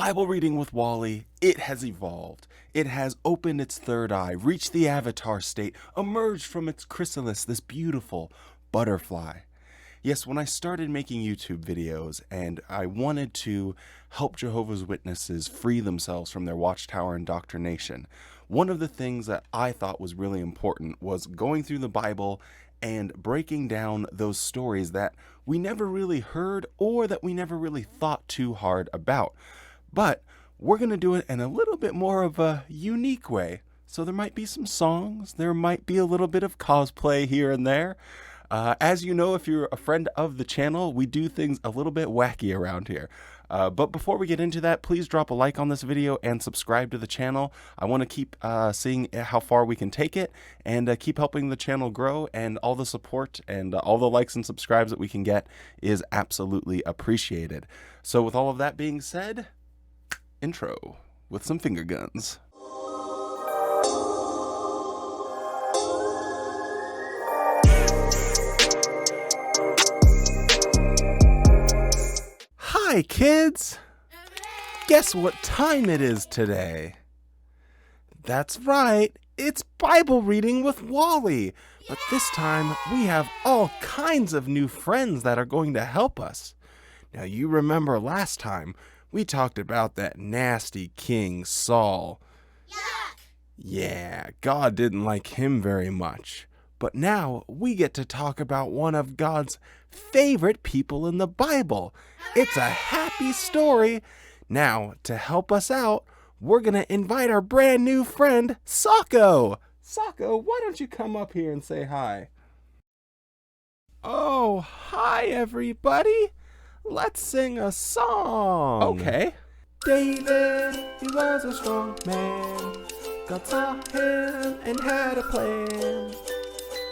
Bible reading with Wally, it has evolved. It has opened its third eye, reached the avatar state, emerged from its chrysalis, this beautiful butterfly. Yes, when I started making YouTube videos and I wanted to help Jehovah's Witnesses free themselves from their Watchtower indoctrination, one of the things that I thought was really important was going through the Bible and breaking down those stories that we never really heard or that we never really thought too hard about. But we're going to do it in a little bit more of a unique way. So there might be some songs, there might be a little bit of cosplay here and there. As you know, if you're a friend of the channel, we do things a little bit wacky around here. But before we get into that, please drop a like on this video and subscribe to the channel. I want to keep seeing how far we can take it and keep helping the channel grow, and all the support and all the likes and subscribes that we can get is absolutely appreciated. So with all of that being said, intro with some finger guns. Hi kids! Guess what time it is today? That's right, it's Bible reading with Wally. But this time we have all kinds of new friends that are going to help us. Now you remember last time we talked about that nasty King Saul. Yuck! Yeah, God didn't like him very much. But now we get to talk about one of God's favorite people in the Bible. It's a happy story. Now, to help us out, we're going to invite our brand new friend, Socko. Socko, why don't you come up here and say hi? Oh, hi everybody. Let's sing a song. Okay. David, he was a strong man. God saw him and had a plan.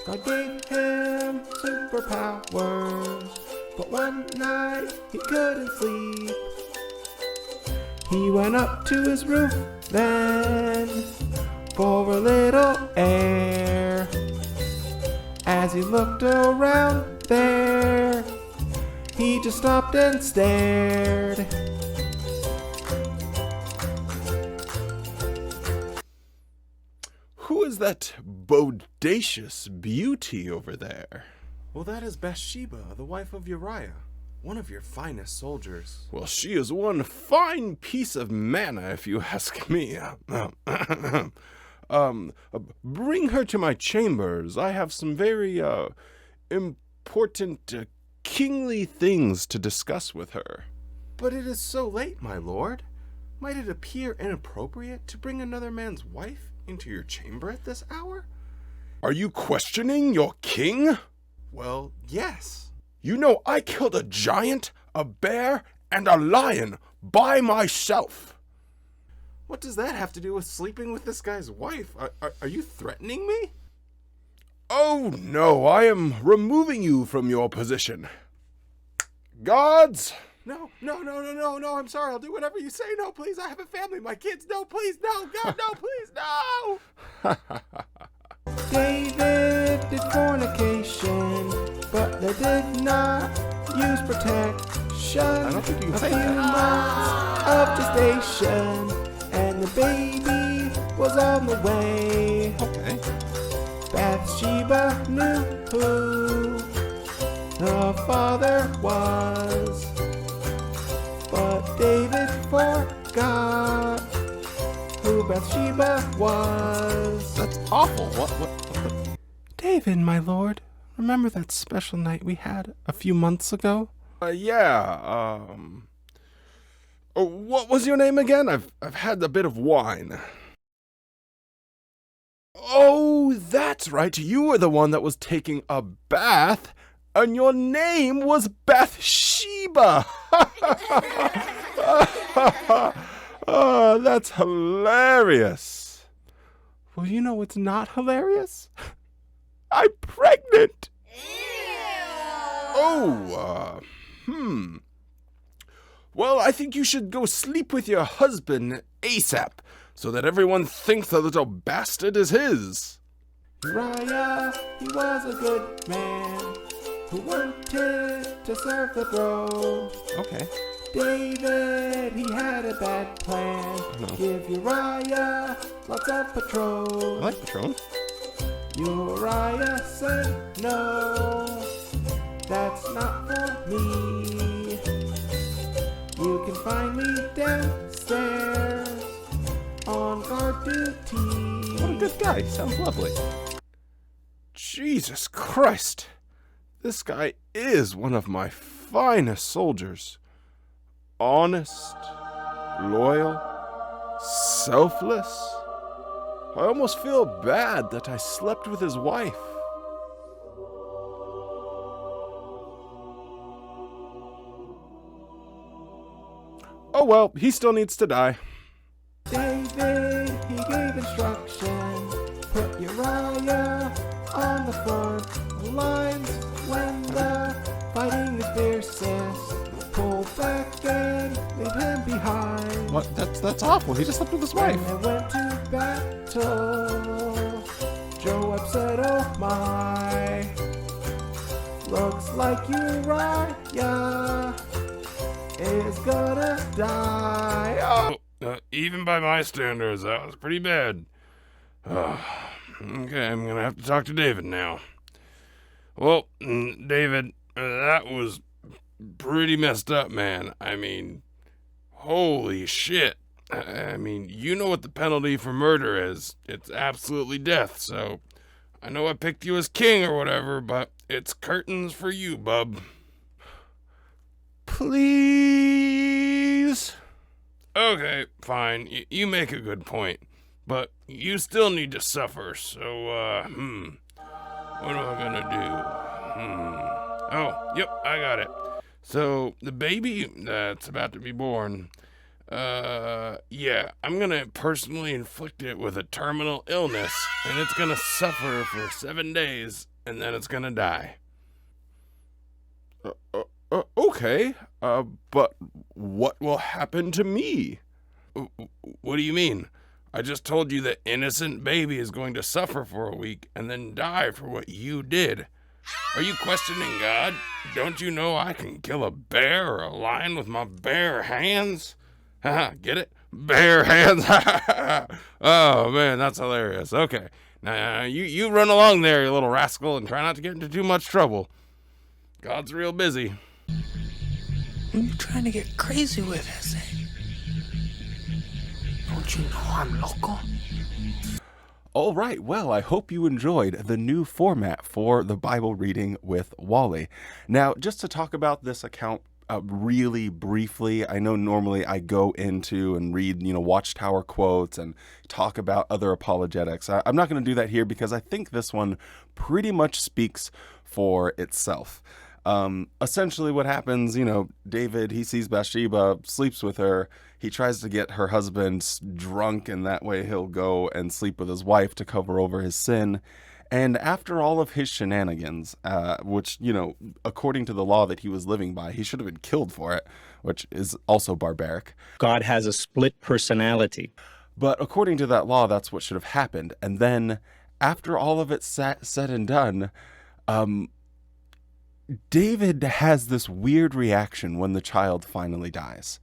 God gave him superpowers, but one night he couldn't sleep. He went up to his roof then for a little air. As he looked around there, he just stopped and stared. Who is that bodacious beauty over there? Well, that is Bathsheba, the wife of Uriah, one of your finest soldiers. Well, she is one fine piece of manna, if you ask me. Bring her to my chambers. I have some very, important, kingly things to discuss with her. But it is so late, my lord. Might it appear inappropriate to bring another man's wife into your chamber at this hour? Are you questioning your king? Well, yes. You know I killed a giant, a bear, and a lion by myself. What does that have to do with sleeping with this guy's wife? Are you threatening me? Oh no, I am removing you from your position. Guards! No, I'm sorry, I'll do whatever you say. No, please, I have a family, my kids, no, please, no, God, no, please, no! David did fornication, but they did not use protection. I don't think you can say that. A few months of gestation, and the baby was on the way. Okay. Bathsheba knew who the father was, but David forgot who Bathsheba was. That's awful. What? David, my lord, remember that special night we had a few months ago? Yeah. Oh, what was your name again? I've had a bit of wine. Oh, that's right. You were the one that was taking a bath, and your name was Bathsheba. Oh, that's hilarious. Well, you know what's not hilarious? I'm pregnant. Oh, Well, I think you should go sleep with your husband ASAP, so that everyone thinks the little bastard is his. Uriah, he was a good man who wanted to serve the throne. Okay. David, he had a bad plan. Give Uriah lots of patrol. I like Patron. Uriah said, no, that's not for me. You can find me downstairs on guard duty. What a good guy. He sounds lovely. Jesus Christ. This guy is one of my finest soldiers. Honest, loyal, selfless. I almost feel bad that I slept with his wife. Oh well, he still needs to die. David, he gave instruction. Put Uriah on the front lines when the fighting is fiercest. Pull back and leave him behind. What? That's awful. He just slept with his wife. When they went to battle, Joab said, oh my, looks like Uriah is gonna die. Oh. Even by my standards, that was pretty bad. Okay, I'm gonna have to talk to David now. Well, David, that was pretty messed up, man. I mean, holy shit. I mean, you know what the penalty for murder is. It's absolutely death, so I know I picked you as king or whatever, but it's curtains for you, bub. Please. Okay, fine. You make a good point. But you still need to suffer, so, what am I gonna do? Oh, yep, I got it. So, the baby that's about to be born, yeah, I'm gonna personally inflict it with a terminal illness, and it's gonna suffer for 7 days, and then it's gonna die. Okay, but what will happen to me? What do you mean? I just told you that innocent baby is going to suffer for a week and then die for what you did. Are you questioning God? Don't you know I can kill a bear or a lion with my bare hands? Haha, get it? Bare hands. Oh, man, that's hilarious. Okay, now you run along there, you little rascal, and try not to get into too much trouble. God's real busy. What are you trying to get crazy with, Jose? Don't you know I'm loco? All right, well, I hope you enjoyed the new format for the Bible reading with Wally. Now, just to talk about this account really briefly, I know normally I go into and read, Watchtower quotes and talk about other apologetics. I'm not going to do that here because I think this one pretty much speaks for itself. Essentially what happens, David, he sees Bathsheba, sleeps with her. He tries to get her husband drunk, and that way he'll go and sleep with his wife to cover over his sin. And after all of his shenanigans, which, according to the law that he was living by, he should have been killed for it, which is also barbaric. God has a split personality. But according to that law, that's what should have happened. And then after all of it said and done, David has this weird reaction when the child finally dies.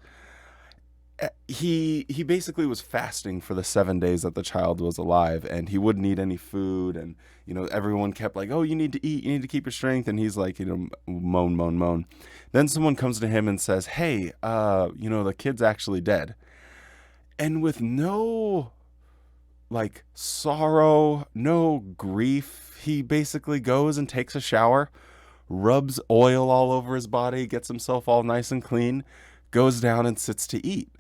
He basically was fasting for the 7 days that the child was alive, and he wouldn't eat any food, and everyone kept like, oh, you need to eat, you need to keep your strength, and he's like, moan. Then someone comes to him and says, hey, the kid's actually dead. And with no sorrow, no grief, he basically goes and takes a shower, rubs oil all over his body, gets himself all nice and clean, goes down and sits to eat.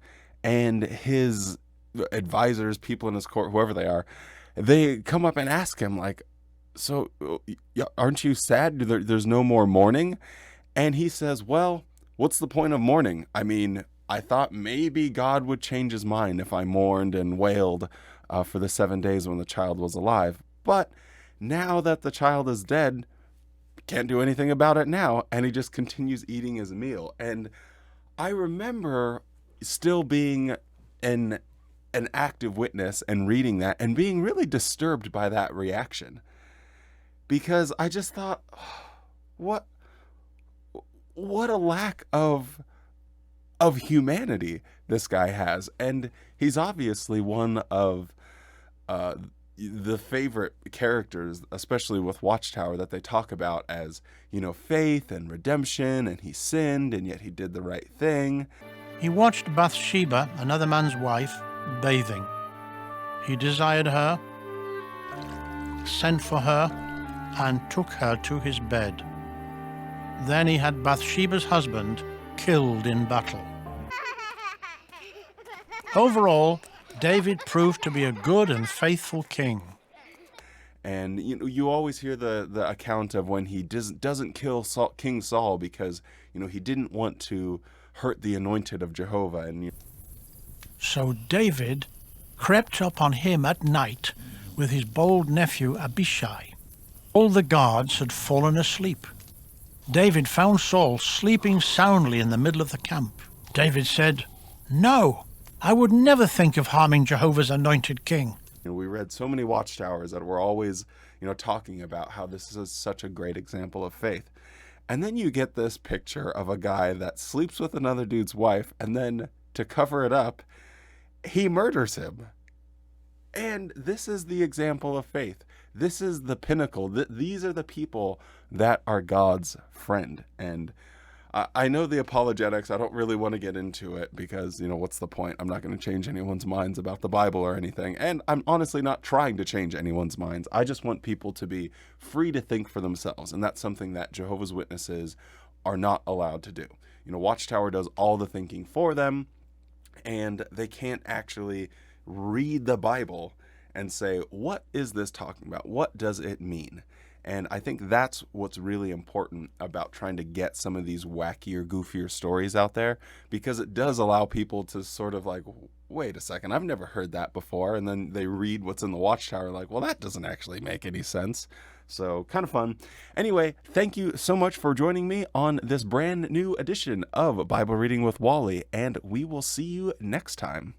And his advisors, people in his court, whoever they are, they come up and ask him, so aren't you sad? There's no more mourning? And he says, well, what's the point of mourning? I mean, I thought maybe God would change his mind if I mourned and wailed for the 7 days when the child was alive. But now that the child is dead, can't do anything about it now. And he just continues eating his meal. And I remember still being an active witness and reading that and being really disturbed by that reaction, because I just thought, what a lack of of humanity this guy has. And he's obviously one of the favorite characters, especially with Watchtower, that they talk about as, faith and redemption, and he sinned and yet he did the right thing. He watched Bathsheba, another man's wife, bathing. He desired her, sent for her, and took her to his bed. Then he had Bathsheba's husband killed in battle. Overall, David proved to be a good and faithful king. And you always hear the account of when he doesn't kill King Saul because he didn't want to hurt the anointed of Jehovah. And So David crept up on him at night with his bold nephew Abishai. All the guards had fallen asleep. David found Saul sleeping soundly in the middle of the camp. David said, "No, I would never think of harming Jehovah's anointed king." we read so many Watchtowers that were always talking about how this is such a great example of faith. And then you get this picture of a guy that sleeps with another dude's wife, and then to cover it up, he murders him. And this is the example of faith. This is the pinnacle. These are the people that are God's friend. And I know the apologetics. I don't really want to get into it because, what's the point? I'm not going to change anyone's minds about the Bible or anything. And I'm honestly not trying to change anyone's minds. I just want people to be free to think for themselves. And that's something that Jehovah's Witnesses are not allowed to do. Watchtower does all the thinking for them, and they can't actually read the Bible and say, what is this talking about? What does it mean? And I think that's what's really important about trying to get some of these wackier, goofier stories out there, because it does allow people to sort of like, wait a second, I've never heard that before. And then they read what's in the Watchtower like, well, that doesn't actually make any sense. So kind of fun. Anyway, thank you so much for joining me on this brand new edition of Bible Reading with Wally, and we will see you next time.